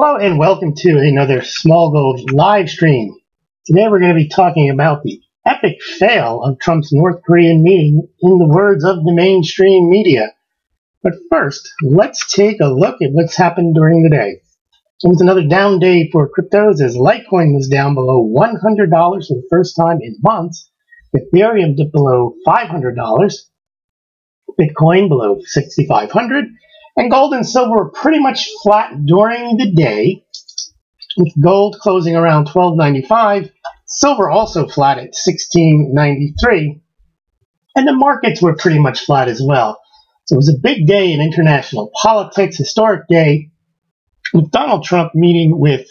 Hello and welcome to another Smaulgld live stream. Today we're going to be talking about the epic fail of Trump's North Korean meeting in the words of the mainstream media. But first, let's take a look at what's happened during the day. It was another down day for cryptos as Litecoin was down below $100 for the first time in months. Ethereum dipped below $500, Bitcoin below $6,500, and gold and silver were pretty much flat during the day, with gold closing around $12.95, silver also flat at $16.93, and the markets were pretty much flat as well. So it was a big day in international politics, historic day, with Donald Trump meeting with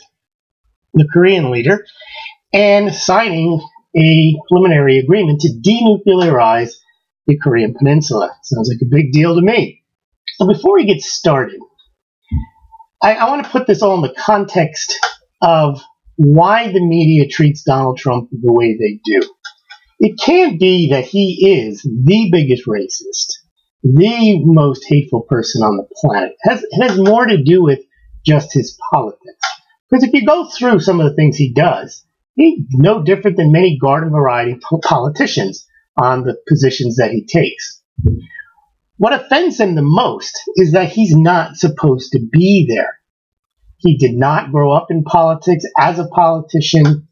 the Korean leader and signing a preliminary agreement to denuclearize the Korean Peninsula. Sounds like a big deal to me. So before we get started, I want to put this all in the context of why the media treats Donald Trump the way they do. It can't be that he is the biggest racist, the most hateful person on the planet. It has more to do with just his politics. Because if you go through some of the things he does, he's no different than many garden variety politicians on the positions that he takes. What offends him the most is that he's not supposed to be there. He did not grow up in politics as a politician.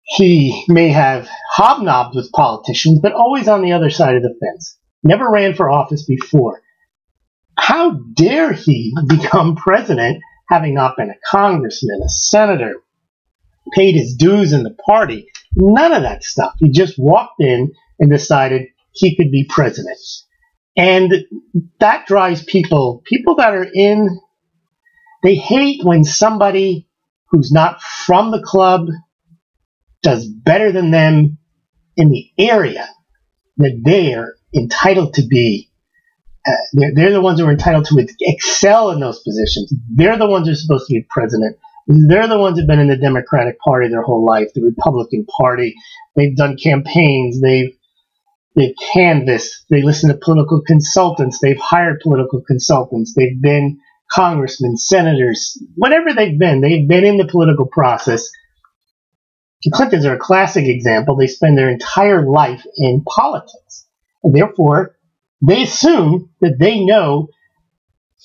He may have hobnobbed with politicians, but always on the other side of the fence. Never ran for office before. How dare he become president having not been a congressman, a senator, paid his dues in the party? None of that stuff. He just walked in and decided he could be president. And that drives people that are in, they hate when somebody who's not from the club does better than them in the area that they are entitled to be. They're the ones who are entitled to excel in those positions. They're the ones who are supposed to be president. They're the ones who've been in the Democratic Party their whole life, the Republican Party. They've done campaigns. They've canvassed. They listen to political consultants. They've hired political consultants. They've been congressmen, senators, whatever they've been in the political process. The Clintons are a classic example. They spend their entire life in politics. And therefore, they assume that they know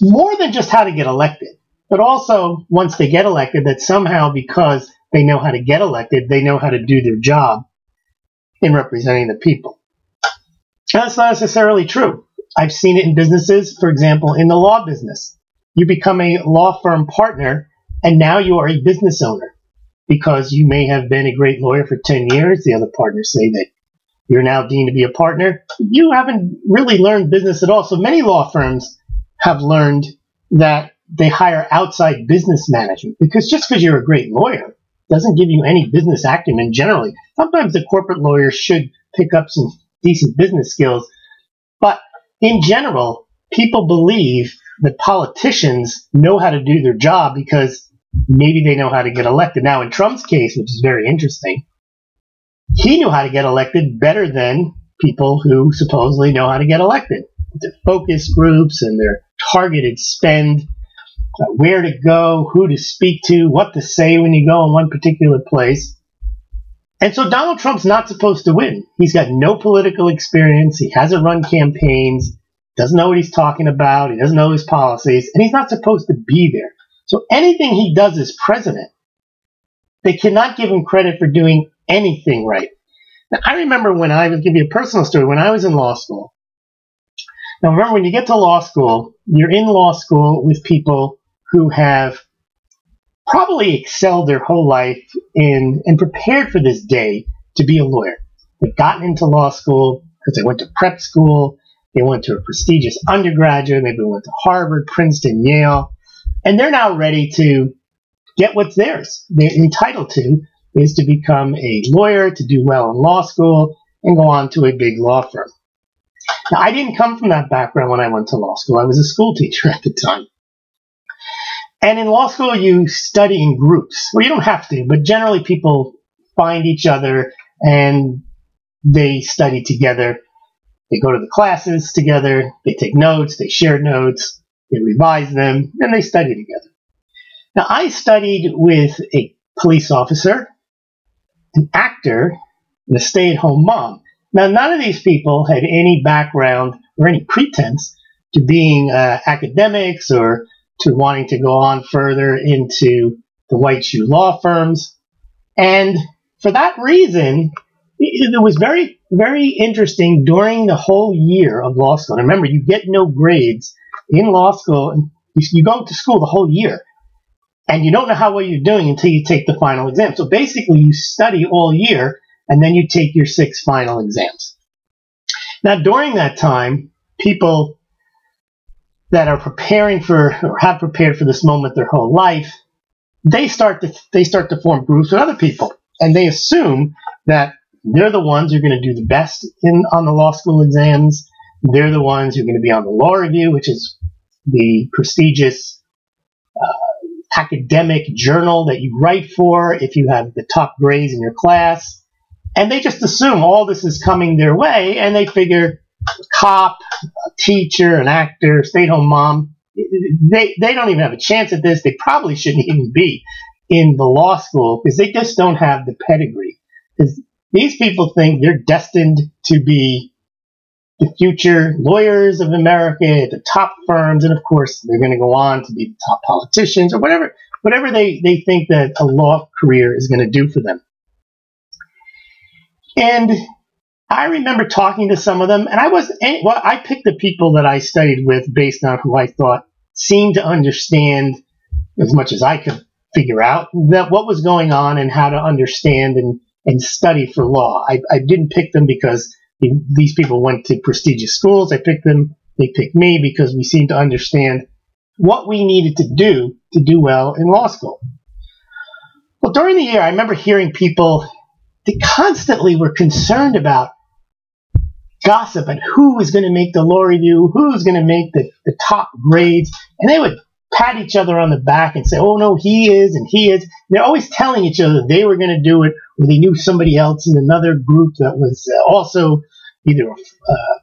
more than just how to get elected, but also once they get elected, that somehow because they know how to get elected, they know how to do their job in representing the people. That's not necessarily true. I've seen it in businesses, for example, in the law business. You become a law firm partner, and now you are a business owner because you may have been a great lawyer for 10 years. The other partners say that you're now deemed to be a partner. You haven't really learned business at all. So many law firms have learned that they hire outside business management because just because you're a great lawyer doesn't give you any business acumen generally. Sometimes the corporate lawyer should pick up some decent business skills. But in general, people believe that politicians know how to do their job because maybe they know how to get elected. Now, in Trump's case, which is very interesting, he knew how to get elected better than people who supposedly know how to get elected. Their focus groups and their targeted spend, where to go, who to speak to, what to say when you go in one particular place. And so Donald Trump's not supposed to win. He's got no political experience. He hasn't run campaigns, doesn't know what he's talking about. He doesn't know his policies, and he's not supposed to be there. So anything he does as president, they cannot give him credit for doing anything right. Now, I remember when I will give you a personal story, when I was in law school. Now, remember, when you get to law school, you're in law school with people who have probably excelled their whole life in and prepared for this day to be a lawyer. They've gotten into law school because they went to prep school, they went to a prestigious undergraduate, maybe they went to Harvard, Princeton, Yale, and they're now ready to get what's theirs. They're entitled to is to become a lawyer, to do well in law school, and go on to a big law firm. Now, I didn't come from that background when I went to law school. I was a school teacher at the time. And in law school, you study in groups. Well, you don't have to, but generally people find each other and they study together. They go to the classes together, they take notes, they share notes, they revise them, and they study together. Now, I studied with a police officer, an actor, and a stay-at-home mom. Now, none of these people had any background or any pretense to being academics or to wanting to go on further into the white shoe law firms. And for that reason, it was very, very interesting during the whole year of law school. And remember, you get no grades in law school, and you go to school the whole year. And you don't know how well you're doing until you take the final exam. So basically, you study all year, and then you take your 6 final exams. Now, during that time, people that are preparing for or have prepared for this moment their whole life, they start to form groups with other people, and they assume that they're the ones who are going to do the best on the law school exams. They're the ones who are going to be on the law review, which is the prestigious academic journal that you write for if you have the top grades in your class. And they just assume all this is coming their way, and they figure a cop, a teacher, an actor, stay-at-home mom, they don't even have a chance at this. They probably shouldn't even be in the law school because they just don't have the pedigree. Because these people think they're destined to be the future lawyers of America at the top firms, and of course they're going to go on to be the top politicians or whatever they think that a law career is going to do for them. And I remember talking to some of them, and I picked the people that I studied with based on who I thought seemed to understand as much as I could figure out that what was going on and how to understand and study for law. I didn't pick them because these people went to prestigious schools. I picked them. They picked me because we seemed to understand what we needed to do well in law school. Well, during the year, I remember hearing people that constantly were concerned about gossip and who was going to make the law review, who was going to make the top grades, and they would pat each other on the back and say, oh, no, he is, and he is. And they're always telling each other they were going to do it, or they knew somebody else in another group that was also either,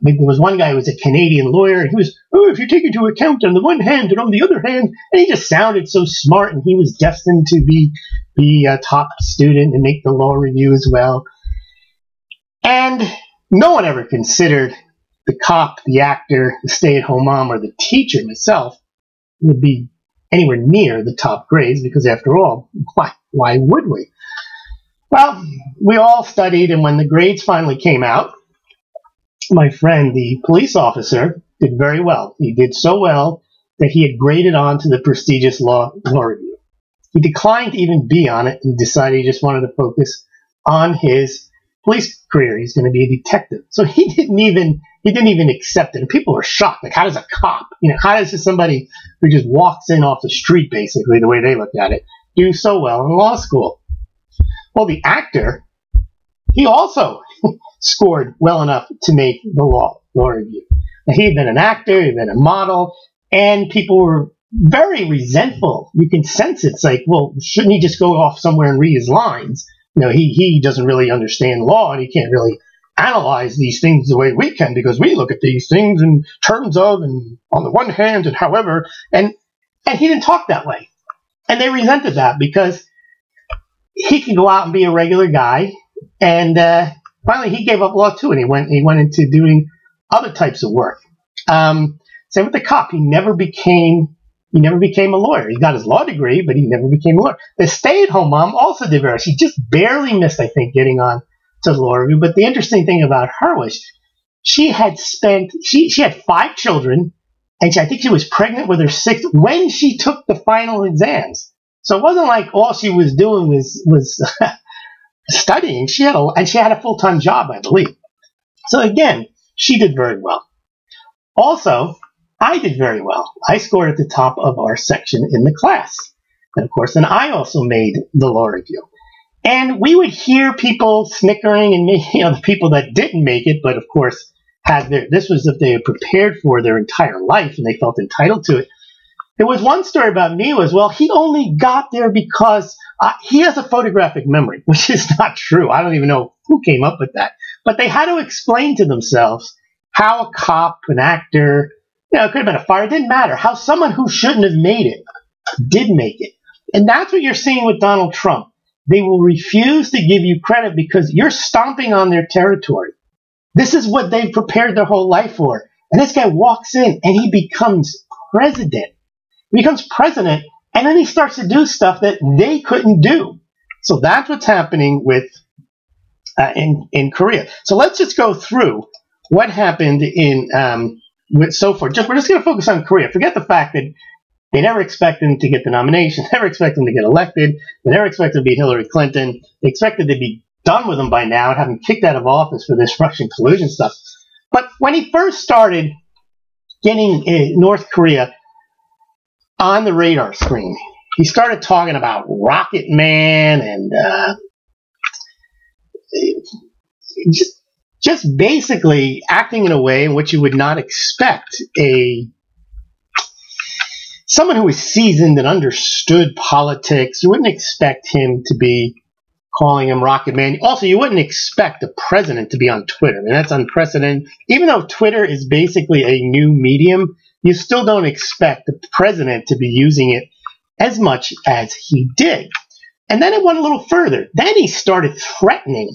maybe there was one guy who was a Canadian lawyer, and he was, oh, if you take into account on the one hand and on the other hand, and he just sounded so smart, and he was destined to be a top student and make the law review as well. And no one ever considered the cop, the actor, the stay-at-home mom, or the teacher myself would be anywhere near the top grades, because after all, why would we? Well, we all studied, and when the grades finally came out, my friend, the police officer, did very well. He did so well that he had graded on to the prestigious law review. He declined to even be on it and decided he just wanted to focus on his police career. He's going to be a detective. So he didn't even accept it. And people were shocked. Like, how does a cop, how does just somebody who just walks in off the street, basically, the way they look at it, do so well in law school? Well, the actor, he also scored well enough to make the law review. Now, he had been an actor, he had been a model, and people were very resentful. You can sense it. It's like, well, shouldn't he just go off somewhere and read his lines? He doesn't really understand law, and he can't really analyze these things the way we can, because we look at these things in terms of, and on the one hand, and however, and he didn't talk that way. And they resented that because he could go out and be a regular guy, and finally he gave up law too, and he went into doing other types of work. Same with the cop. He never became a lawyer. He got his law degree, but he never became a lawyer. The stay-at-home mom also did very well. She just barely missed, I think, getting on to the law review. But the interesting thing about her was she had 5 children, and I think she was pregnant with her 6th when she took the final exams. So it wasn't like all she was doing was studying. She had a full-time job, I believe. So again, she did very well. Also, I did very well. I scored at the top of our section in the class. And of course, then I also made the law review. And we would hear people snickering, and the people that didn't make it, but of course this was if they had prepared for their entire life and they felt entitled to it. There was one story about me was, well, he only got there because he has a photographic memory, which is not true. I don't even know who came up with that. But they had to explain to themselves how a cop, an actor, it could have been a fire, it didn't matter, how someone who shouldn't have made it did make it. And that's what you're seeing with Donald Trump. They will refuse to give you credit because you're stomping on their territory. This is what they've prepared their whole life for. And this guy walks in and he becomes president. He becomes president, and then he starts to do stuff that they couldn't do. So that's what's happening with in Korea. So let's just go through what happened in so far. We're just going to focus on Korea. Forget the fact that they never expected him to get the nomination, never expected him to get elected, they never expected to beat Hillary Clinton. They expected to be done with him by now and have him kicked out of office for this Russian collusion stuff. But when he first started getting North Korea on the radar screen, he started talking about Rocket Man and just basically acting in a way in which you would not expect someone who was seasoned and understood politics. You wouldn't expect him to be calling him Rocket Man. Also, you wouldn't expect a president to be on Twitter. I mean, that's unprecedented. Even though Twitter is basically a new medium, you still don't expect the president to be using it as much as he did. And then it went a little further. Then he started threatening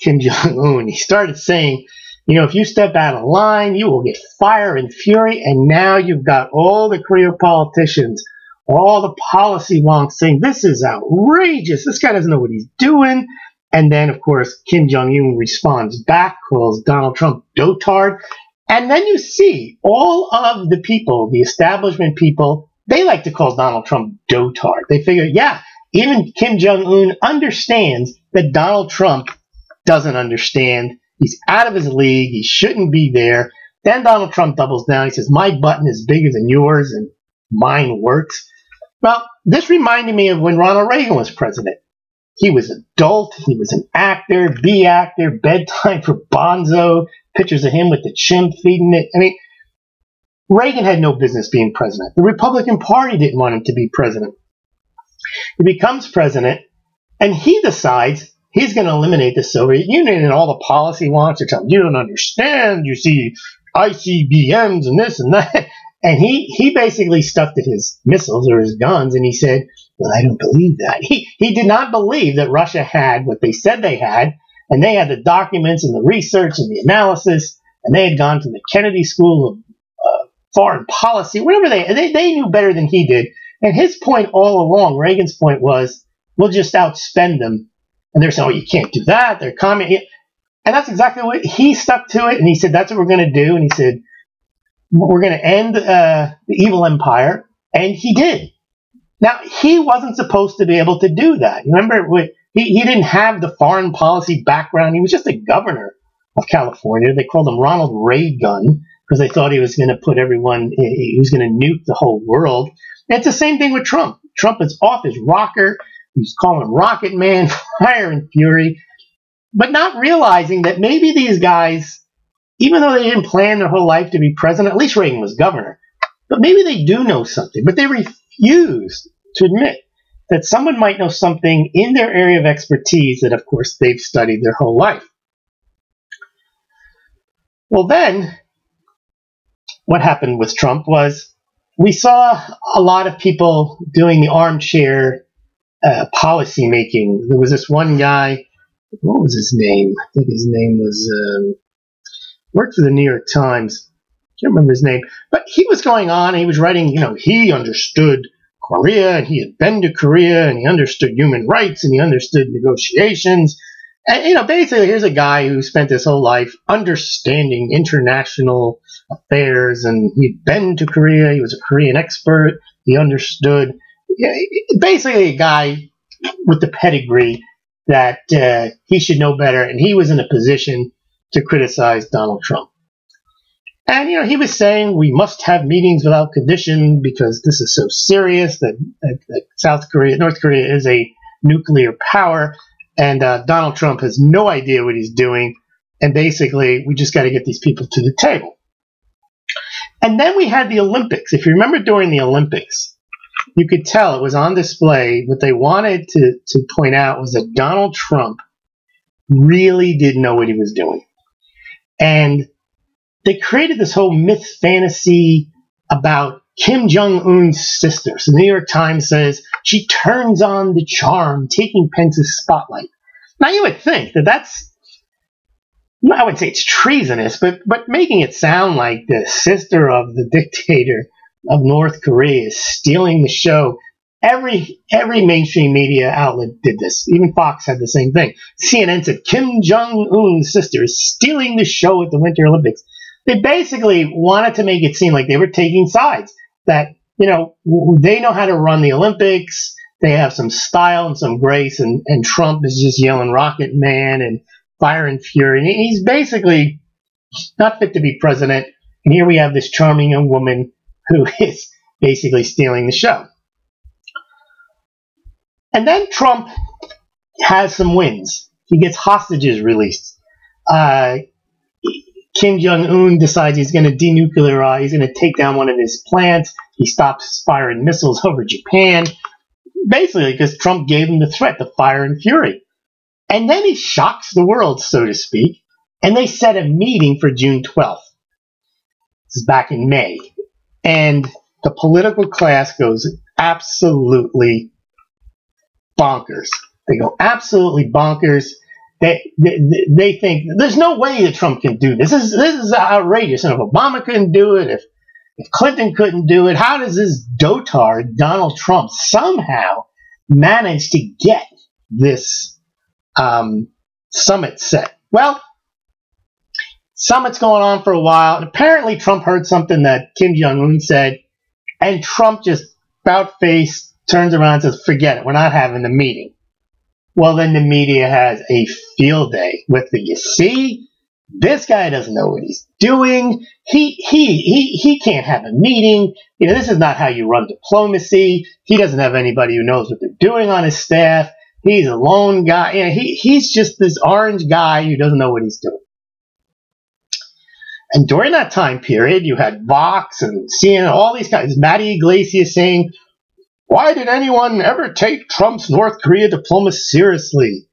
Kim Jong-un. He started saying, if you step out of line, you will get fire and fury. And now you've got all the Korea politicians, all the policy wonks saying, this is outrageous. This guy doesn't know what he's doing. And then, of course, Kim Jong-un responds back, calls Donald Trump dotard. And then you see all of the people, the establishment people, they like to call Donald Trump dotard. They figure, yeah, even Kim Jong-un understands that Donald Trump doesn't understand. He's out of his league. He shouldn't be there. Then Donald Trump doubles down. He says, my button is bigger than yours and mine works. Well, this reminded me of when Ronald Reagan was president. He was adult. He was an actor, B-actor, bedtime for Bonzo, pictures of him with the chimp feeding it. I mean, Reagan had no business being president. The Republican Party didn't want him to be president. He becomes president, and he decides he's going to eliminate the Soviet Union, and all the policy wonks are telling him, you don't understand, you see ICBMs and this and that. And he basically stuck to his missiles or his guns, and he said, well, I don't believe that. He did not believe that Russia had what they said they had, and they had the documents and the research and the analysis, and they had gone to the Kennedy School of Foreign Policy, whatever they knew better than he did. And his point all along, Reagan's point was, we'll just outspend them. And they're saying, oh, you can't do that. They're coming. And that's exactly what he stuck to it. And he said, that's what we're going to do. And he said, we're going to end the evil empire. And he did. Now, he wasn't supposed to be able to do that. Remember, he didn't have the foreign policy background. He was just a governor of California. They called him Ronald Reagan because they thought he was going to put everyone, he was going to nuke the whole world. And it's the same thing with Trump. Trump is off his rocker. He's calling him Rocket Man, fire and fury, but not realizing that maybe these guys, even though they didn't plan their whole life to be president, at least Reagan was governor, but maybe they do know something, but they refuse to admit that someone might know something in their area of expertise that, of course, they've studied their whole life. Well, then, what happened with Trump was we saw a lot of people doing the armchair policy making. There was this one guy, what was his name? I think his name was, worked for the New York Times. Can't remember his name. But he was going on, and he was writing, he understood Korea, and he had been to Korea, and he understood human rights, and he understood negotiations. And, basically, here's a guy who spent his whole life understanding international affairs, and he'd been to Korea. He was a Korean expert. He understood. Basically, a guy with the pedigree that he should know better, and he was in a position to criticize Donald Trump. And, he was saying we must have meetings without condition because this is so serious that North Korea is a nuclear power. And Donald Trump has no idea what he's doing. And basically, we just got to get these people to the table. And then we had the Olympics. If you remember during the Olympics, you could tell it was on display. What they wanted to point out was that Donald Trump really didn't know what he was doing. And they created this whole myth fantasy about Kim Jong-un's sister. So the New York Times says she turns on the charm, taking Pence's spotlight. Now, you would think that that's, I would say it's treasonous, but making it sound like the sister of the dictator of North Korea is stealing the show. Every mainstream media outlet did this. Even Fox had the same thing. CNN said Kim Jong-un's sister is stealing the show at the Winter Olympics. They basically wanted to make it seem like they were taking sides. That, you know, they know how to run the Olympics. They have some style and some grace, and Trump is just yelling Rocket Man and Fire and Fury. And he's basically not fit to be president. And here we have this charming young woman who is basically stealing the show. And then Trump has some wins. He gets hostages released. Kim Jong-un decides he's going to denuclearize. He's going to take down one of his plants. He stops firing missiles over Japan. Basically, because Trump gave him the threat to fire and fury. And then he shocks the world, so to speak. And they set a meeting for June 12th. This is back in May. And the political class goes absolutely bonkers. They go absolutely bonkers. They think there's no way that Trump can do this. This is outrageous. And if Obama couldn't do it, if Clinton couldn't do it, how does this dotard Donald Trump somehow manage to get this summit set? Well, summit's going on for a while, and apparently Trump heard something that Kim Jong-un said, and Trump just about-faced turns around and says, forget it, we're not having the meeting. Well, then the media has a field day with the, you see, this guy doesn't know what he's doing. He can't have a meeting. You know, this is not how you run diplomacy. He doesn't have anybody who knows what they're doing on his staff. He's a lone guy. You know, he's just this orange guy who doesn't know what he's doing. And during that time period, you had Vox and CNN, all these guys, Matty Iglesias saying, why did anyone ever take Trump's North Korea diploma seriously?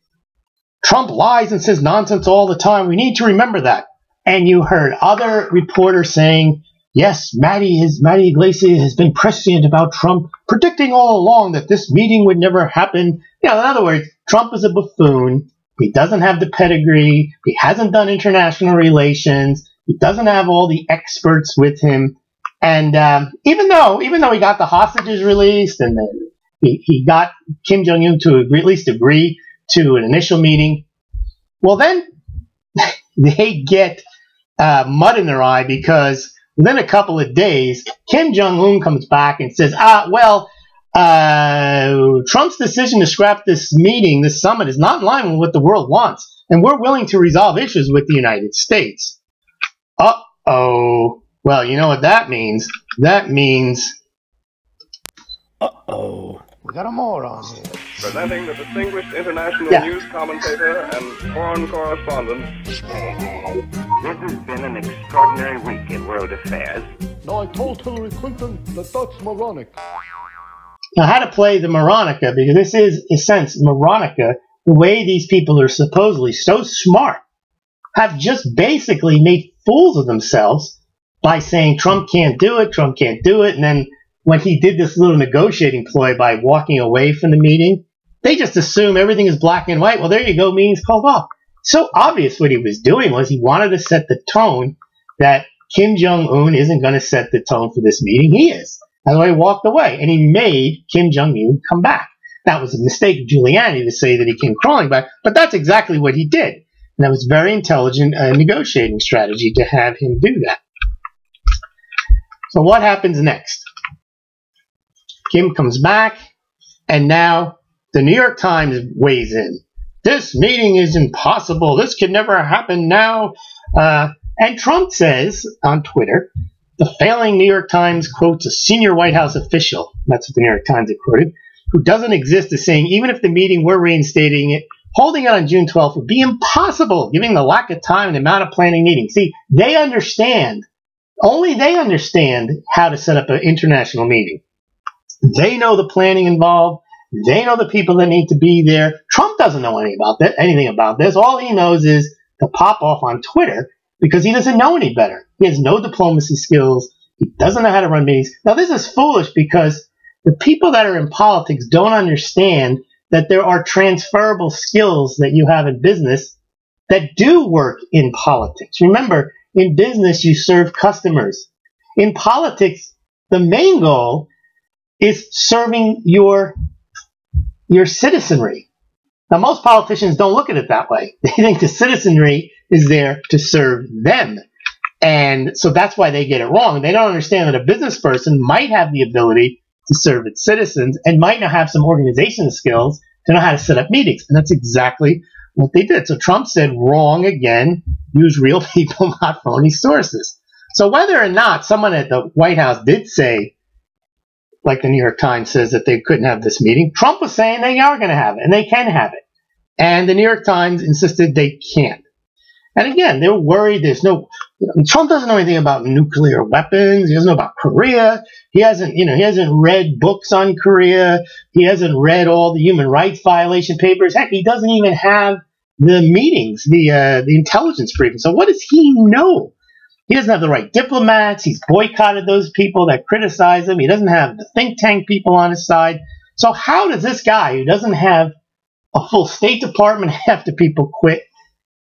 Trump lies and says nonsense all the time. We need to remember that. And you heard other reporters saying, yes, Matty Iglesias has been prescient about Trump, predicting all along that this meeting would never happen. You know, in other words, Trump is a buffoon. He doesn't have the pedigree. He hasn't done international relations. He doesn't have all the experts with him. And even though he got the hostages released and he got Kim Jong-un to at least agree to an initial meeting, well, then they get mud in their eye because within a couple of days, Kim Jong-un comes back and says, Trump's decision to scrap this meeting, this summit, is not in line with what the world wants, and we're willing to resolve issues with the United States. Uh-oh. Well, you know what that means? That means... Uh-oh. We got a moron here. Presenting the distinguished international news commentator and foreign correspondent. This has been an extraordinary week in world affairs. No, I told Hillary Clinton that that's moronic. Now, how to play the Moronica, because this is, in a sense, Moronica, the way these people are supposedly so smart, have just basically made fools of themselves by saying Trump can't do it, and then when he did this little negotiating ploy by walking away from the meeting, they just assume everything is black and white. Well, there you go, meeting's called off. So obvious what he was doing was he wanted to set the tone that Kim Jong-un isn't going to set the tone for this meeting. He is. That's why he walked away, and he made Kim Jong-un come back. That was a mistake of Giuliani to say that he came crawling back, but that's exactly what he did. And that was very intelligent negotiating strategy to have him do that. So what happens next? Kim comes back, and now the New York Times weighs in. This meeting is impossible. This can never happen now. And Trump says on Twitter, the failing New York Times quotes a senior White House official, that's what the New York Times had quoted, who doesn't exist, as saying even if the meeting were reinstating it, holding it on June 12th would be impossible, given the lack of time and the amount of planning needed. See, they understand. Only they understand how to set up an international meeting. They know the planning involved. They know the people that need to be there. Trump doesn't know anything about this. All he knows is to pop off on Twitter because he doesn't know any better. He has no diplomacy skills. He doesn't know how to run meetings. Now, this is foolish because the people that are in politics don't understand that there are transferable skills that you have in business that do work in politics. Remember, in business, you serve customers. In politics, the main goal is serving your citizenry. Now, most politicians don't look at it that way. They think the citizenry is there to serve them. And so that's why they get it wrong. They don't understand that a business person might have the ability to serve its citizens and might not have some organizational skills to know how to set up meetings. And that's exactly what they did. So Trump said, wrong again, use real people, not phony sources. So whether or not someone at the White House did say, like the New York Times says, that they couldn't have this meeting, Trump was saying they are going to have it, and they can have it. And the New York Times insisted they can't. And again, they're worried there's no, Trump doesn't know anything about nuclear weapons. He doesn't know about Korea. He hasn't read books on Korea. He hasn't read all the human rights violation papers. Heck, he doesn't even have the meetings, the intelligence briefing. So what does he know? He doesn't have the right diplomats. He's boycotted those people that criticize him. He doesn't have the think tank people on his side. So how does this guy who doesn't have a full State Department, half the people quit,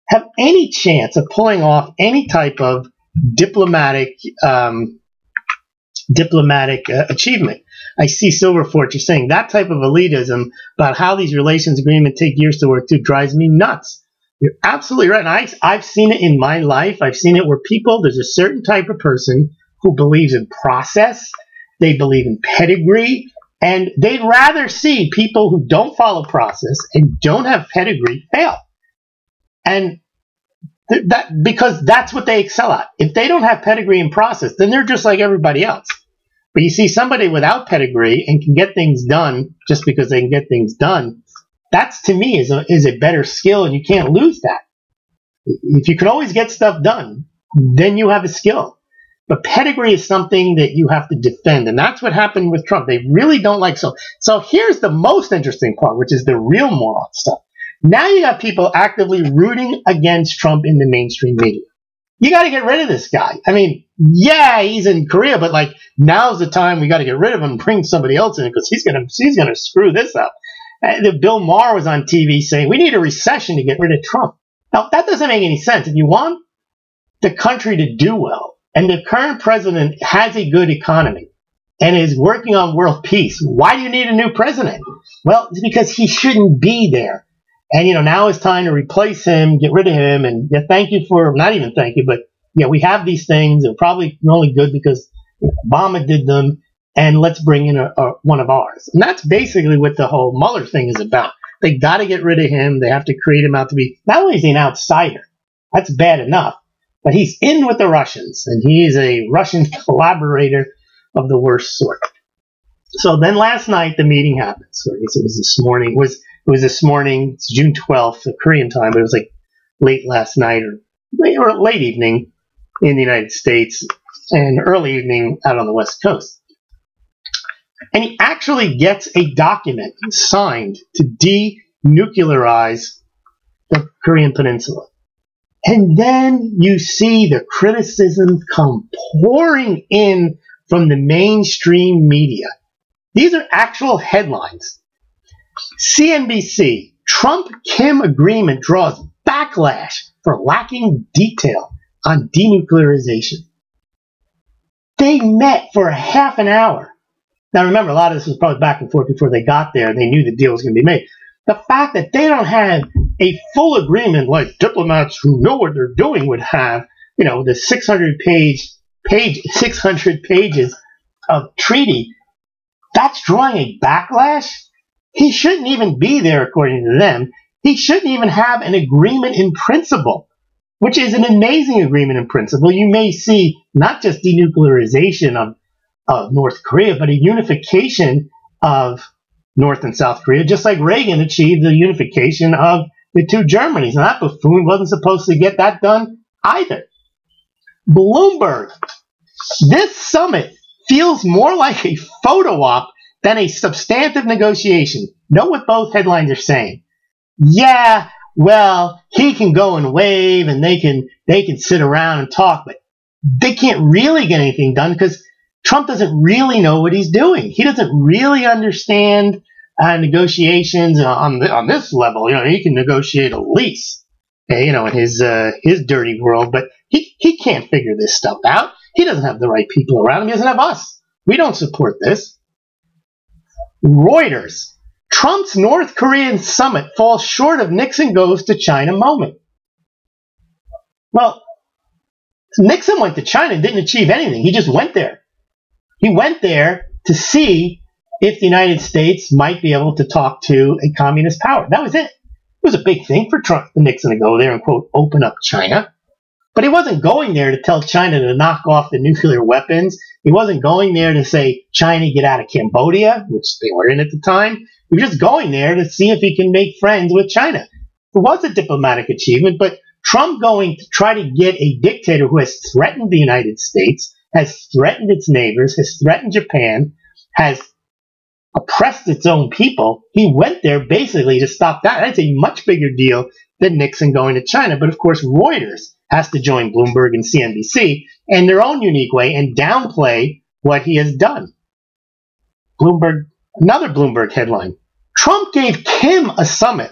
have any chance of pulling off any type of diplomatic achievement? I see Silverfort, you're saying that type of elitism about how these relations agreements take years to work through drives me nuts. You're absolutely right. And I've seen it in my life. I've seen it where there's a certain type of person who believes in process. They believe in pedigree. And they'd rather see people who don't follow process and don't have pedigree fail. And because that's what they excel at. If they don't have pedigree and process, then they're just like everybody else. But you see somebody without pedigree and can get things done just because they can get things done, that's to me is a better skill, and you can't lose that. If you can always get stuff done, then you have a skill. But pedigree is something that you have to defend, and that's what happened with Trump. They really don't like so. So here's the most interesting part, which is the real moron stuff. Now you got people actively rooting against Trump in the mainstream media. You got to get rid of this guy. I mean, yeah, he's in Korea, but like now's the time we got to get rid of him and bring somebody else in because he's gonna screw this up. Bill Maher was on TV saying we need a recession to get rid of Trump. Now that doesn't make any sense. If you want the country to do well, and the current president has a good economy and is working on world peace, why do you need a new president? Well, it's because he shouldn't be there. And, now it's time to replace him, get rid of him, and thank you for, not even thank you, but, we have these things. They're probably only good because Obama did them, and let's bring in one of ours. And that's basically what the whole Mueller thing is about. They got to get rid of him. They have to create him out to be, not only is he an outsider, that's bad enough, but he's in with the Russians, and he is a Russian collaborator of the worst sort. So then last night, the meeting happened. So I guess it was this morning. It was this morning. It's June 12th, Korean time, but it was like late last night or late evening in the United States and early evening out on the West Coast. And he actually gets a document signed to denuclearize the Korean Peninsula. And then you see the criticism come pouring in from the mainstream media. These are actual headlines. CNBC, Trump-Kim agreement draws backlash for lacking detail on denuclearization. They met for a half an hour. Now remember, a lot of this was probably back and forth before they got there. They knew the deal was going to be made. The fact that they don't have a full agreement like diplomats who know what they're doing would have, the 600 pages of treaty, that's drawing a backlash. He shouldn't even be there, according to them. He shouldn't even have an agreement in principle, which is an amazing agreement in principle. You may see not just denuclearization of North Korea, but a unification of North and South Korea, just like Reagan achieved the unification of the two Germanys. And that buffoon wasn't supposed to get that done either. Bloomberg, this summit feels more like a photo op than a substantive negotiation. Know what both headlines are saying. Yeah, well, he can go and wave and they can sit around and talk, but they can't really get anything done because Trump doesn't really know what he's doing. He doesn't really understand negotiations on this level. He can negotiate a lease, okay, in his dirty world, but he can't figure this stuff out. He doesn't have the right people around him. He doesn't have us. We don't support this. Reuters. Trump's North Korean summit falls short of Nixon goes to China moment. Well, Nixon went to China and didn't achieve anything. He just went there. He went there to see if the United States might be able to talk to a communist power. That was it. It was a big thing for Nixon to go there and, quote, open up China. But he wasn't going there to tell China to knock off the nuclear weapons. He wasn't going there to say, China, get out of Cambodia, which they were in at the time. He was just going there to see if he can make friends with China. It was a diplomatic achievement, but Trump going to try to get a dictator who has threatened the United States, has threatened its neighbors, has threatened Japan, has oppressed its own people. He went there basically to stop that. That's a much bigger deal than Nixon going to China. But of course, Reuters has to join Bloomberg and CNBC in their own unique way and downplay what he has done. Another Bloomberg headline. Trump gave Kim a summit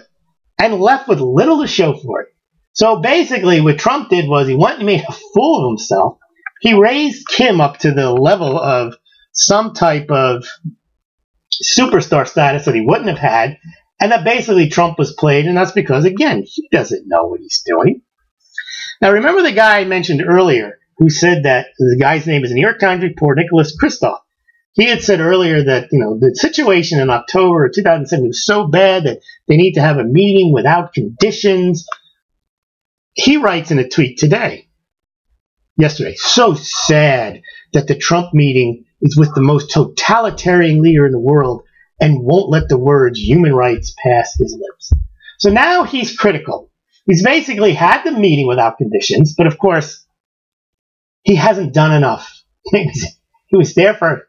and left with little to show for it. So basically what Trump did was he went and made a fool of himself. He raised Kim up to the level of some type of superstar status that he wouldn't have had, and that basically Trump was played, and that's because, again, he doesn't know what he's doing. Now, remember the guy I mentioned earlier who said that the guy's name is a New York Times reporter, Nicholas Kristof. He had said earlier that, the situation in October of 2007 was so bad that they need to have a meeting without conditions. He writes in a tweet yesterday, so sad that the Trump meeting is with the most totalitarian leader in the world and won't let the words human rights pass his lips. So now he's critical. He's basically had the meeting without conditions, but of course, he hasn't done enough. He was there for,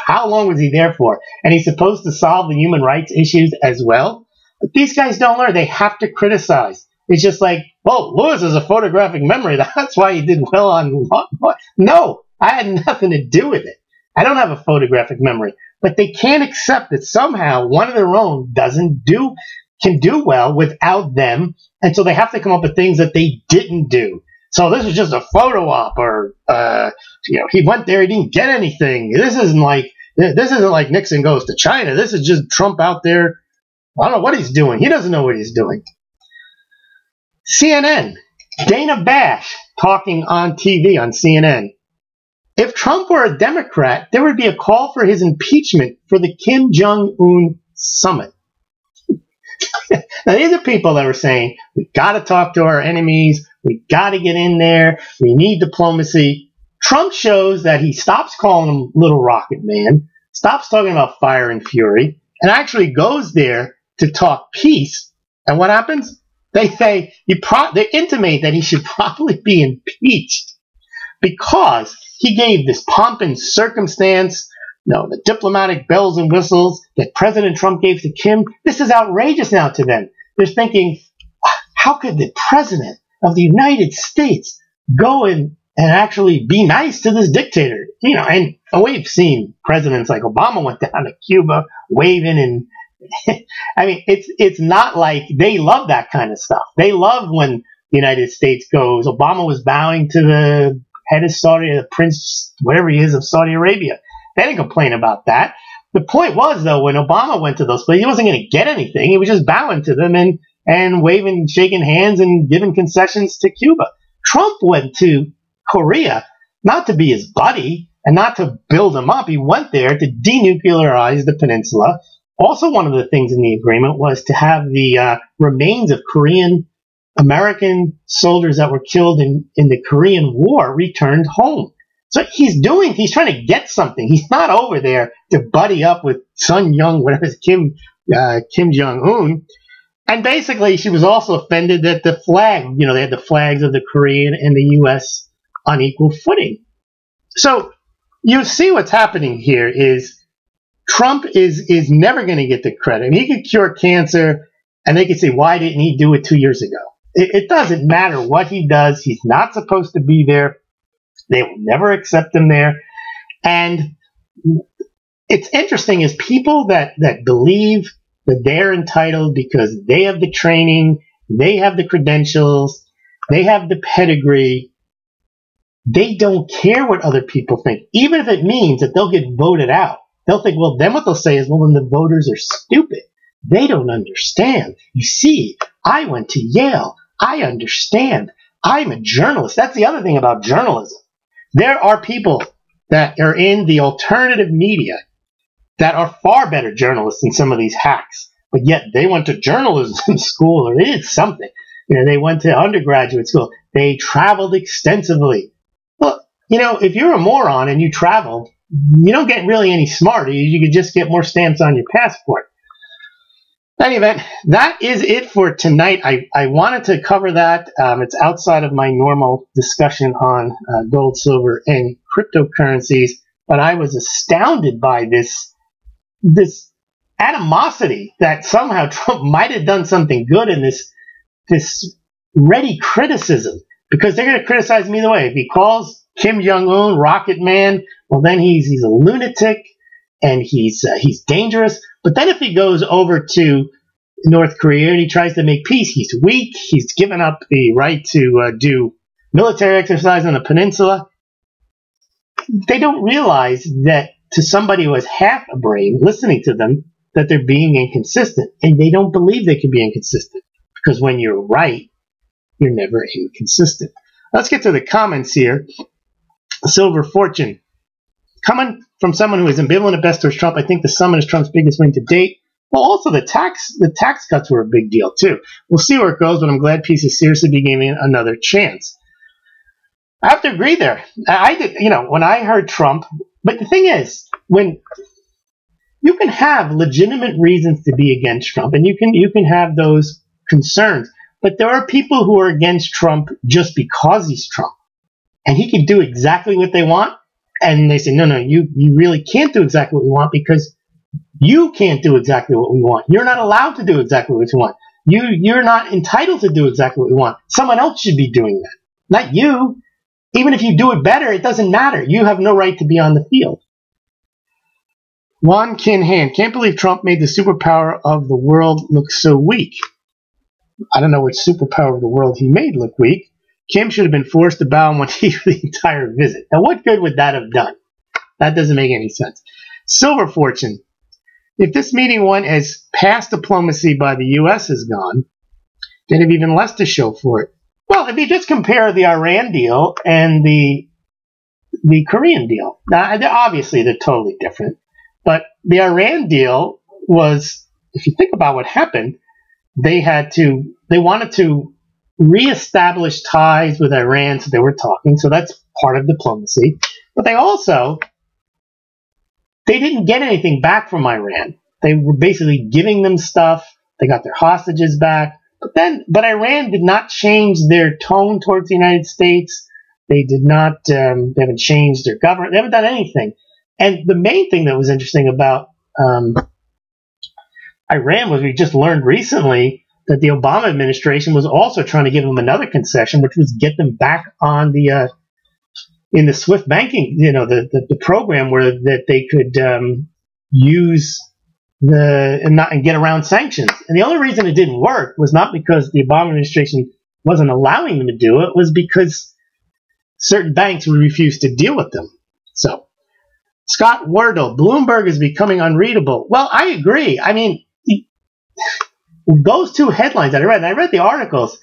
how long was he there for? And he's supposed to solve the human rights issues as well. But these guys don't learn. They have to criticize. It's just like, well, Lewis has a photographic memory. That's why he did well on what? No, I had nothing to do with it. I don't have a photographic memory. But they can't accept that somehow one of their own can do well without them. And so they have to come up with things that they didn't do. So this is just a photo op, or he went there, he didn't get anything. This isn't like Nixon goes to China. This is just Trump out there. I don't know what he's doing. He doesn't know what he's doing. CNN, Dana Bash talking on TV on CNN. If Trump were a Democrat, there would be a call for his impeachment for the Kim Jong-un summit. Now, these are people that were saying, we've got to talk to our enemies. We've got to get in there. We need diplomacy. Trump shows that he stops calling him Little Rocket Man, stops talking about fire and fury, and actually goes there to talk peace. And what happens? They say, they intimate that he should probably be impeached because he gave this pomp and circumstance, the diplomatic bells and whistles that President Trump gave to Kim. This is outrageous now to them. They're thinking, how could the president of the United States go and actually be nice to this dictator? And we've seen presidents like Obama went down to Cuba waving, and I mean, it's not like they love that kind of stuff. They love when the United States goes. Obama was bowing to the head of Saudi, the prince, whatever he is, of Saudi Arabia. They didn't complain about that. The point was, though, when Obama went to those places, he wasn't going to get anything. He was just bowing to them and waving, shaking hands and giving concessions to Cuba. Trump went to Korea not to be his buddy and not to build him up. He went there to denuclearize the peninsula. Also, one of the things in the agreement was to have the remains of Korean American soldiers that were killed in the Korean War returned home. So he's trying to get something. He's not over there to buddy up with Sun Young, whatever it's Kim Jong-un. And basically, she was also offended that the flag, they had the flags of the Korean and the U.S. on equal footing. So you see what's happening here is Trump is never going to get the credit. I mean, he could cure cancer, and they could say, why didn't he do it 2 years ago? It doesn't matter what he does. He's not supposed to be there. They will never accept him there. And it's interesting is people that believe that they're entitled because they have the training, they have the credentials, they have the pedigree. They don't care what other people think, even if it means that they'll get voted out. They'll think, well, then what they'll say is, well, then the voters are stupid. They don't understand. You see, I went to Yale. I understand. I'm a journalist. That's the other thing about journalism. There are people that are in the alternative media that are far better journalists than some of these hacks, but yet they went to journalism school, or they did something. They went to undergraduate school. They traveled extensively. Well, if you're a moron and you traveled, you don't get really any smarter. You could just get more stamps on your passport. In any event, that is it for tonight. I wanted to cover that. It's outside of my normal discussion on gold, silver, and cryptocurrencies, but I was astounded by this animosity that somehow Trump might have done something good in this ready criticism, because they're going to criticize him either way. If he calls Kim Jong-un Rocket Man, well, then he's a lunatic and he's dangerous. But then if he goes over to North Korea and he tries to make peace, he's weak. He's given up the right to do military exercise on the peninsula. They don't realize that to somebody who has half a brain listening to them, that they're being inconsistent. And they don't believe they can be inconsistent, because when you're right, you're never inconsistent. Let's get to the comments here. Silver Fortune. Coming from someone who is ambivalent at best towards Trump, I think the summit is Trump's biggest win to date. Well, also the tax cuts were a big deal too. We'll see where it goes, but I'm glad peace is seriously being given another chance. I have to agree there. I did, when I heard Trump, but the thing is, when you can have legitimate reasons to be against Trump, and you can have those concerns, but there are people who are against Trump just because he's Trump, and he can do exactly what they want. And they say, no, you really can't do exactly what we want, because you can't do exactly what we want. You're not allowed to do exactly what you want. You're not entitled to do exactly what we want. Someone else should be doing that, not you. Even if you do it better, it doesn't matter. You have no right to be on the field. Juan Kinhan, can't believe Trump made the superpower of the world look so weak. I don't know which superpower of the world he made look weak. Kim should have been forced to bow and want to eat for the entire visit. Now, what good would that have done? That doesn't make any sense. Silver Fortune. If this meeting went as past diplomacy by the U.S. has gone, they'd have even less to show for it. Well, if you just compare the Iran deal and the Korean deal, now obviously they're totally different, but the Iran deal was, if you think about what happened, they wanted to reestablish ties with Iran, so they were talking, so that's part of diplomacy. But they didn't get anything back from Iran. They were basically giving them stuff. They got their hostages back. But Iran did not change their tone towards the United States. They did not, they haven't changed their government. They haven't done anything. And the main thing that was interesting about Iran was we just learned recently that the Obama administration was also trying to give them another concession, which was get them back on in the SWIFT banking, the program where that they could use and get around sanctions. And the only reason it didn't work was not because the Obama administration wasn't allowing them to do it, was because certain banks would refuse to deal with them. So, Scott Wardle, Bloomberg is becoming unreadable. Well, I agree. I mean, those two headlines that I read, and I read the articles,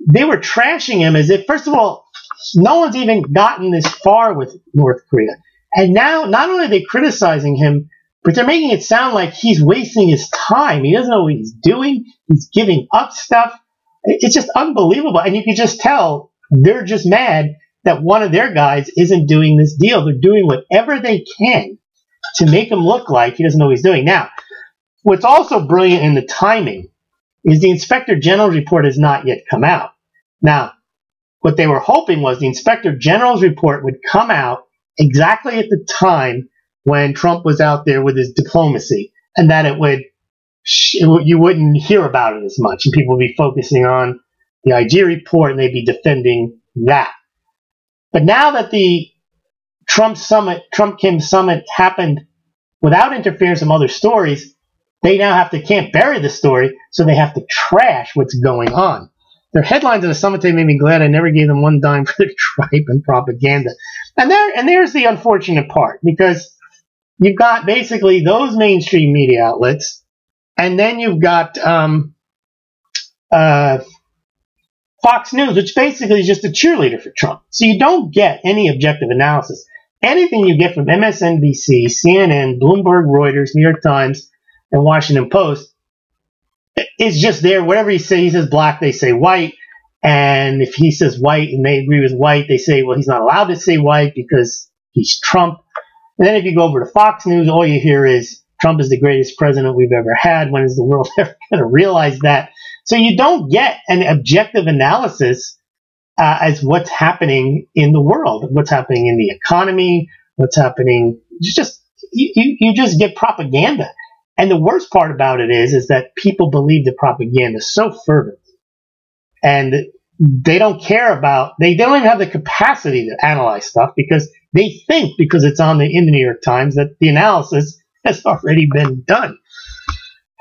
they were trashing him as if, first of all, no one's even gotten this far with North Korea. And now, not only are they criticizing him, but they're making it sound like he's wasting his time. He doesn't know what he's doing. He's giving up stuff. It's just unbelievable. And you can just tell they're just mad that one of their guys isn't doing this deal. They're doing whatever they can to make him look like he doesn't know what he's doing. Now, what's also brilliant in the timing is the Inspector General's report has not yet come out. Now, what they were hoping was the Inspector General's report would come out exactly at the time when Trump was out there with his diplomacy, and that you wouldn't hear about it as much, and people would be focusing on the IG report, and they'd be defending that. But now that the Trump-Kim summit happened without interference from other stories, they now can't bury the story, so they have to trash what's going on. Their headlines of the summit day made me glad I never gave them one dime for their tripe and propaganda. And there's the unfortunate part, because you've got basically those mainstream media outlets, and then you've got Fox News, which basically is just a cheerleader for Trump. So you don't get any objective analysis. Anything you get from MSNBC, CNN, Bloomberg, Reuters, New York Times, and Washington Post is just there. Whatever he says black, they say white. And if he says white and they agree with white, they say, well, he's not allowed to say white because he's Trump. And then if you go over to Fox News, all you hear is Trump is the greatest president we've ever had. When is the world ever going to realize that? So you don't get an objective analysis as what's happening in the world, what's happening in the economy, what's happening. You just get propaganda. And the worst part about it is that people believe the propaganda so fervently, and they don't care about. They don't even have the capacity to analyze stuff because they think because it's in the New York Times that the analysis has already been done.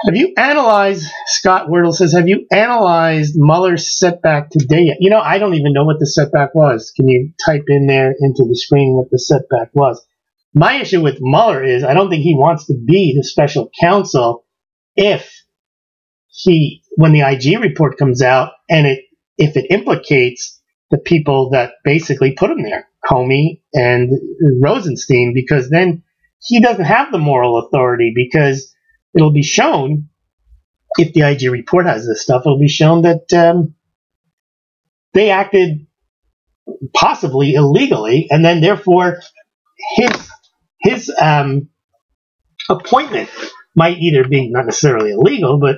Have you analyzed, Scott Wordle says, have you analyzed Mueller's setback today yet? You know, I don't even know what the setback was. Can you type in there into the screen what the setback was? My issue with Mueller is I don't think he wants to be the special counsel when the IG report comes out and if it implicates the people that basically put him there, Comey and Rosenstein, because then he doesn't have the moral authority, because it'll be shown, if the IG report has this stuff, it'll be shown that they acted possibly illegally, and then therefore his appointment might either be not necessarily illegal, but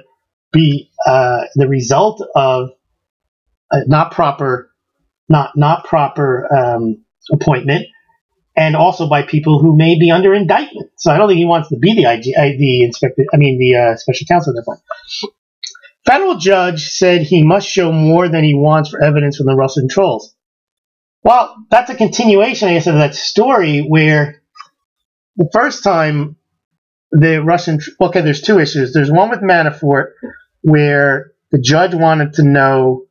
be the result of a not proper appointment, and also by people who may be under indictment. So I don't think he wants to be the special counsel at that point. Federal judge said he must show more than he wants for evidence from the Russian trolls. Well, that's a continuation, I guess, of that story where the first time the Russian... Okay, there's two issues. There's one with Manafort where the judge wanted to know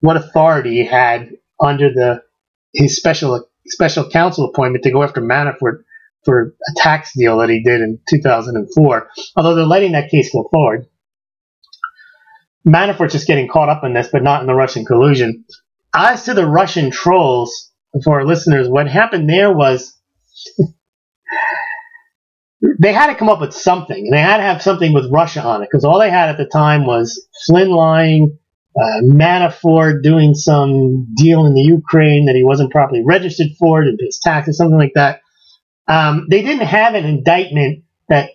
what authority he had under his special counsel appointment to go after Manafort for a tax deal that he did in 2004, although they're letting that case go forward. Manafort's just getting caught up in this, but not in the Russian collusion. As to the Russian trolls, for our listeners, what happened there was they had to come up with something, and they had to have something with Russia on it, because all they had at the time was Flynn lying, Manafort doing some deal in the Ukraine that he wasn't properly registered for, didn't pay his taxes, something like that. They didn't have an indictment that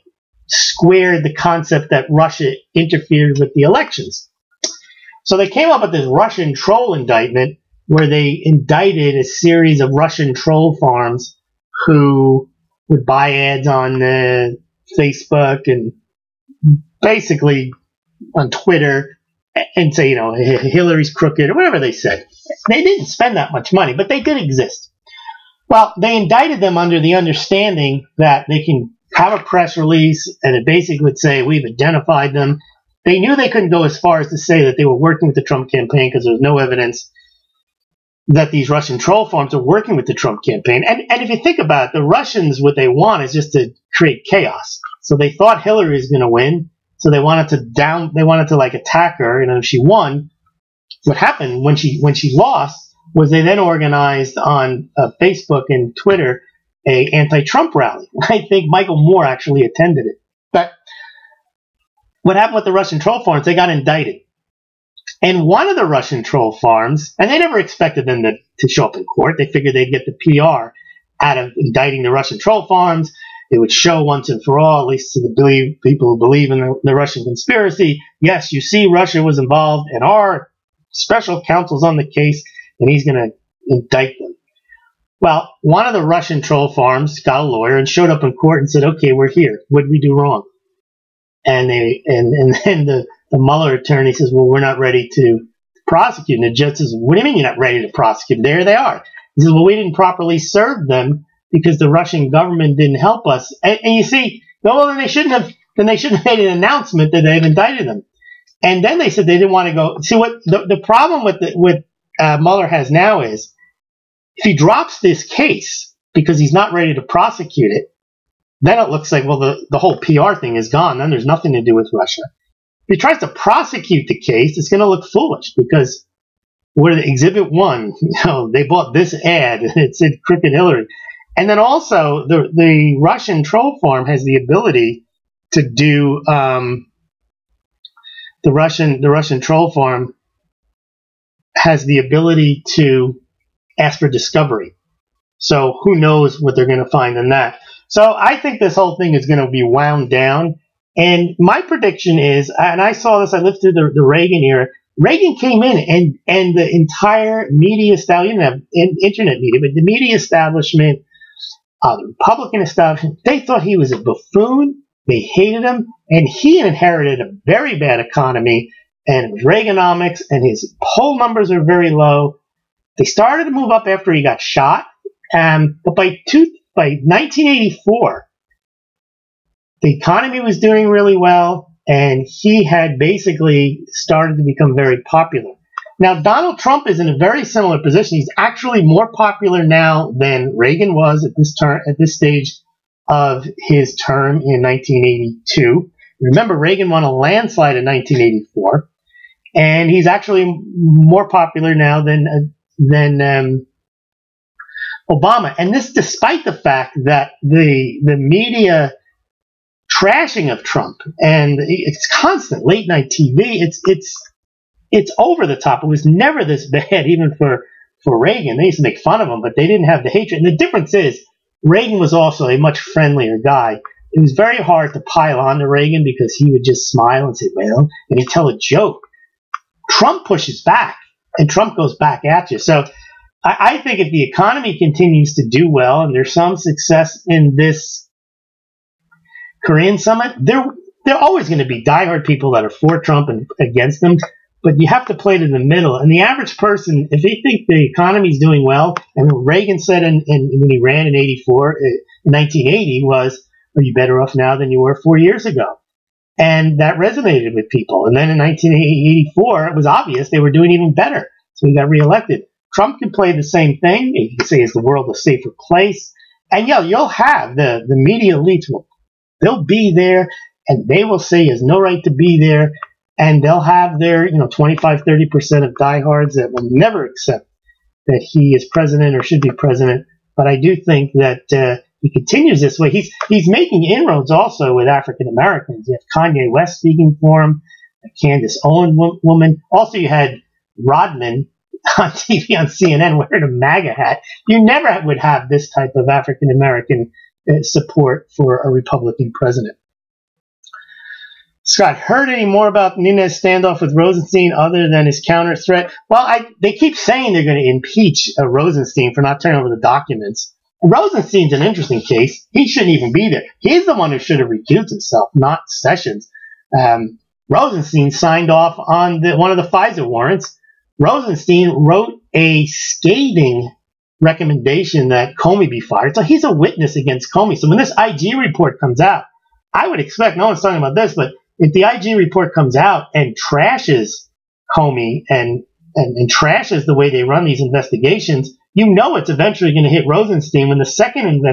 squared the concept that Russia interfered with the elections. So they came up with this Russian troll indictment where they indicted a series of Russian troll farms who would buy ads on Facebook and basically on Twitter and say, Hillary's crooked or whatever they said. They didn't spend that much money, but they did exist. Well, they indicted them under the understanding that they can have a press release and it basically would say, we've identified them. They knew they couldn't go as far as to say that they were working with the Trump campaign because there was no evidence that these Russian troll farms are working with the Trump campaign. And if you think about it, the Russians, what they want is just to create chaos. So they thought Hillary was going to win. So they wanted to like attack her. And if she won, what happened when she lost was they then organized on Facebook and Twitter a anti-Trump rally. I think Michael Moore actually attended it. But what happened with the Russian troll farms? They got indicted. And one of the Russian troll farms, and they never expected them to show up in court. They figured they'd get the PR out of indicting the Russian troll farms. It would show once and for all, at least to the people who believe in the Russian conspiracy, yes, you see, Russia was involved, and our special counsel's on the case, and he's going to indict them. Well, one of the Russian troll farms got a lawyer and showed up in court and said, okay, we're here. What did we do wrong? And then the Mueller attorney says, well, we're not ready to prosecute. And the judge says, what do you mean you're not ready to prosecute? There they are. He says, well, we didn't properly serve them because the Russian government didn't help us. And you see, well, then they shouldn't have made an announcement that they've indicted them. And then they said they didn't want to go. See, what the problem with Mueller has now is, if he drops this case because he's not ready to prosecute it, then it looks like, well, the whole PR thing is gone. Then there's nothing to do with Russia. If he tries to prosecute the case, it's going to look foolish because where the Exhibit 1, they bought this ad. It said Crooked Hillary. And then also the Russian troll farm has the ability to do the Russian troll farm has the ability to ask for discovery. So who knows what they're going to find in that. So I think this whole thing is going to be wound down. And my prediction is, and I saw this, I lived through the Reagan era. Reagan came in and the entire media establishment, internet media, but the media establishment, the Republican establishment, they thought he was a buffoon. They hated him. And he inherited a very bad economy. And it was Reaganomics, and his poll numbers are very low. They started to move up after he got shot. But by 1984, the economy was doing really well, and he had basically started to become very popular. Now, Donald Trump is in a very similar position. He's actually more popular now than Reagan was at this stage of his term in 1982. Remember, Reagan won a landslide in 1984, and he's actually more popular now than Obama. And this despite the fact that the media trashing of Trump, and it's constant late night TV, it's over the top. It was never this bad, even for Reagan. They used to make fun of him, but they didn't have the hatred. And the difference is, Reagan was also a much friendlier guy. It was very hard to pile on to Reagan because he would just smile and say, well, and he'd tell a joke. Trump pushes back, and Trump goes back at you. So I think if the economy continues to do well and there's some success in this Korean summit, there are always going to be diehard people that are for Trump and against him, but you have to play it in the middle. And the average person, if they think the economy is doing well, and what Reagan said when he ran in 1980 was, are you better off now than you were 4 years ago? And that resonated with people. And then in 1984, it was obvious they were doing even better. So he got reelected. Trump can play the same thing. He can say, is the world a safer place? And yeah, you'll have the media elites they'll be there, and they will say he has no right to be there. And they'll have their 25, 30% of diehards that will never accept that he is president or should be president. But I do think that he continues this way. He's making inroads also with African Americans. You have Kanye West speaking for him, a Candace Owen woman. Also, you had Rodman on TV on CNN wearing a MAGA hat. You never would have this type of African American support for a Republican president. Scott, heard any more about Nunes' standoff with Rosenstein other than his counter threat? Well, they keep saying they're going to impeach Rosenstein for not turning over the documents. Rosenstein's an interesting case. He shouldn't even be there. He's the one who should have recused himself, not Sessions. Rosenstein signed off on one of the FISA warrants. Rosenstein wrote a scathing recommendation that Comey be fired. So he's a witness against Comey. So when this IG report comes out, I would expect, no one's talking about this, but if the IG report comes out and trashes Comey and trashes the way they run these investigations, it's eventually going to hit Rosenstein when the second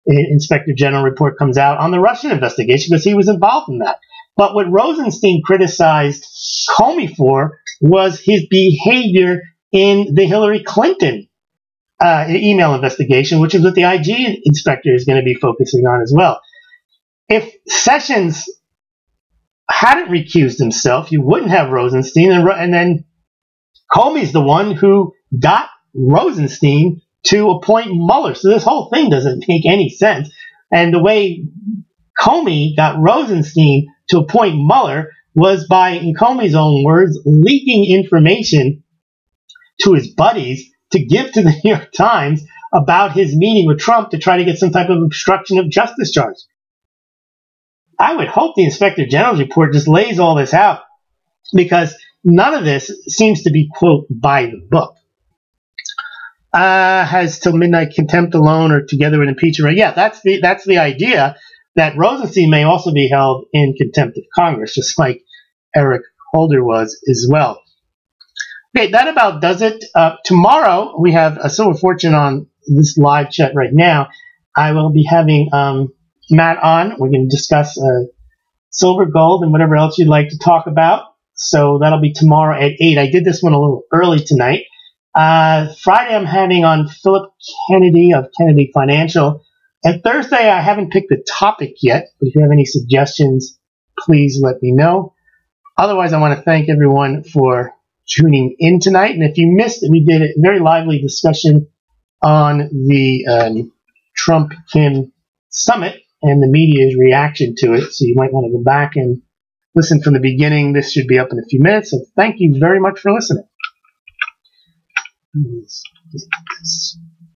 Inspector General report comes out on the Russian investigation, because he was involved in that. But what Rosenstein criticized Comey for was his behavior in the Hillary Clinton email investigation, which is what the IG inspector is going to be focusing on as well. If Sessions hadn't recused himself, you wouldn't have Rosenstein, and then Comey's the one who got Rosenstein to appoint Mueller. So this whole thing doesn't make any sense. And the way Comey got Rosenstein to appoint Mueller was by, in Comey's own words, leaking information to his buddies to give to the New York Times about his meeting with Trump to try to get some type of obstruction of justice charge. I would hope the Inspector General's report just lays all this out, because none of this seems to be, quote, by the book. Has till midnight contempt alone or together with impeachment. Yeah, that's the idea, that Rosenstein may also be held in contempt of Congress, just like Eric Holder was as well. Okay, that about does it. Tomorrow we have a Silver Fortune on this live chat right now. I will be having Matt on. We're going to discuss silver, gold, and whatever else you'd like to talk about. So that'll be tomorrow at 8. I did this one a little early tonight. Friday I'm having on Philip Kennedy of Kennedy Financial. And Thursday I haven't picked a topic yet, but if you have any suggestions, please let me know. Otherwise, I want to thank everyone for tuning in tonight. And if you missed it, we did a very lively discussion on the Trump-Kim summit and the media's reaction to it. So you might want to go back and listen from the beginning. This should be up in a few minutes. So thank you very much for listening. Let's get this.